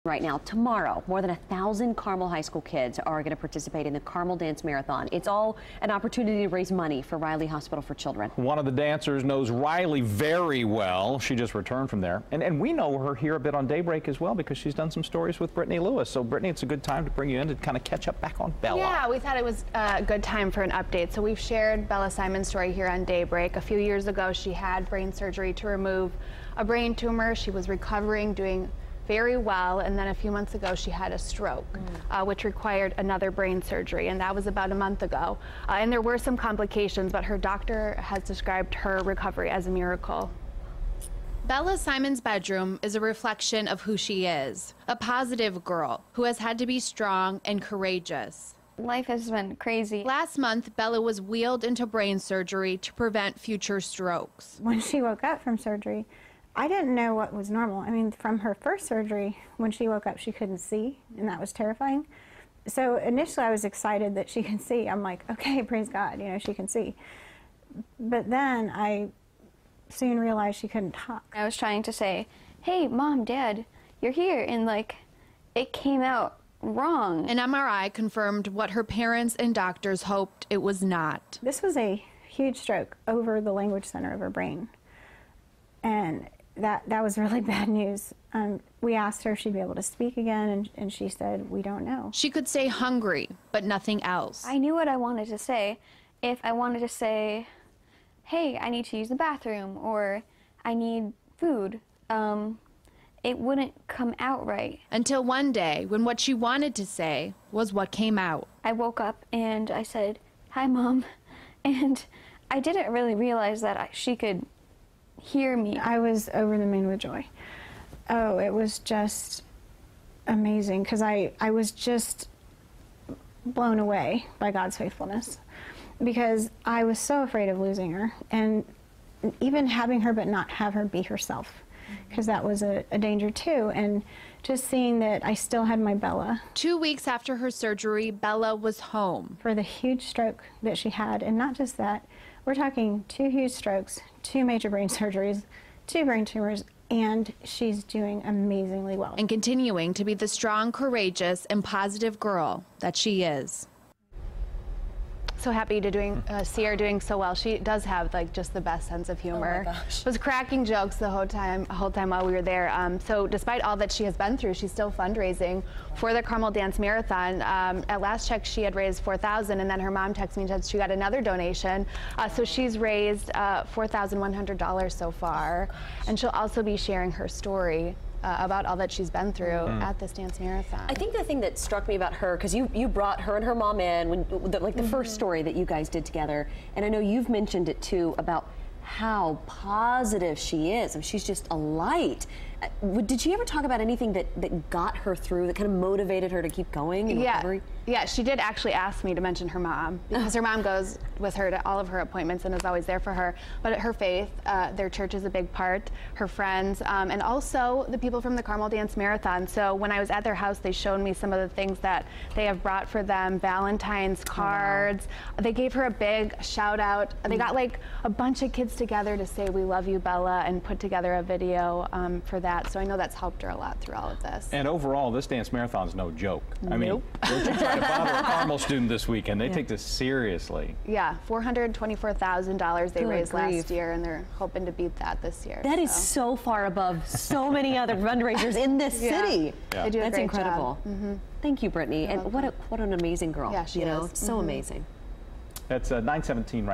Right now, tomorrow, more than 1,000 Carmel High School kids are going to participate in the Carmel Dance Marathon. It's all an opportunity to raise money for Riley Hospital for Children. One of the dancers knows Riley very well. She just returned from there. And we know her here a bit on Daybreak as well because she's done some stories with Brittany Lewis. So, Brittany, it's a good time to bring you in to kind of catch up back on Bella. Yeah, we thought it was a good time for an update. So we've shared Bella Simon's story here on Daybreak. A few years ago, she had brain surgery to remove a brain tumor. She was recovering, doing very well, and then a few months ago she had a stroke, which required another brain surgery, and that was about a month ago. And there were some complications, but her doctor has described her recovery as a miracle. Bella Simon's bedroom is a reflection of who she is, a positive girl who has had to be strong and courageous. Life has been crazy. Last month, Bella was wheeled into brain surgery to prevent future strokes. When she woke up from surgery, I didn't know what was normal. I mean, from her first surgery, when she woke up, she couldn't see, and that was terrifying. So initially, I was excited that she can see. I'm like, okay, praise God, you know, she can see. But then I soon realized she couldn't talk. I was trying to say, hey, Mom, Dad, you're here, and like, it came out wrong. An MRI confirmed what her parents and doctors hoped it was not. This was a huge stroke over the language center of her brain. And that was really bad news. We asked her if she'd be able to speak again, and she said, we don't know. She could say hungry, but nothing else. I knew what I wanted to say. If I wanted to say, hey, I need to use the bathroom, or I need food, it wouldn't come out right. Until one day, when what she wanted to say was what came out. I woke up and I said, hi, Mom, and I didn't really realize that she could hear me. I was over the moon with joy. Oh, it was just amazing because I was just blown away by God's faithfulness because I was so afraid of losing her and even having her but not have her be herself because that was a danger too, and just seeing that I still had my Bella. 2 weeks after her surgery, Bella was home. For the huge stroke that she had, and not just that, we're talking 2 huge strokes, 2 major brain surgeries, 2 brain tumors, and she's doing amazingly well. And continuing to be the strong, courageous, and positive girl that she is. So happy to see her doing so well. She does have like just the best sense of humor. Oh my gosh. Was cracking jokes the whole time while we were there. So despite all that she has been through, she's still fundraising for the Carmel Dance Marathon. At last check, she had raised $4,000, and then her mom texted me and said she got another donation. So she's raised $4,100 so far, and she'll also be sharing her story about all that she's been through at this dance marathon. I think the thing that struck me about her, because you brought her and her mom in when the first story that you guys did together, and I know you've mentioned it too about how positive she is. I mean, she's just a light. Did she ever talk about anything that got her through, that kind of motivated her to keep going in recovery? Yeah, she did actually ask me to mention her mom, because her mom goes with her to all of her appointments and is always there for her. But her faith, their church is a big part, her friends, and also the people from the Carmel Dance Marathon. So when I was at their house, they showed me some of the things that they have brought for them, Valentine's cards. Wow. They gave her a big shout out. They got like a bunch of kids together to say, we love you, Bella, and put together a video for that. So I know that's helped her a lot through all of this. And overall, this dance marathon is no joke. Nope. I mean, we're trying to bother a Carmel student this weekend. They take this seriously. Yeah, $424,000 they raised last year, and they're hoping to beat that this year. That is so far above so many other fundraisers in this city. Yeah. They do That's a great incredible. job. Thank you, Brittany. And what an amazing girl. Yeah, she is. So amazing. That's 9:17 right now.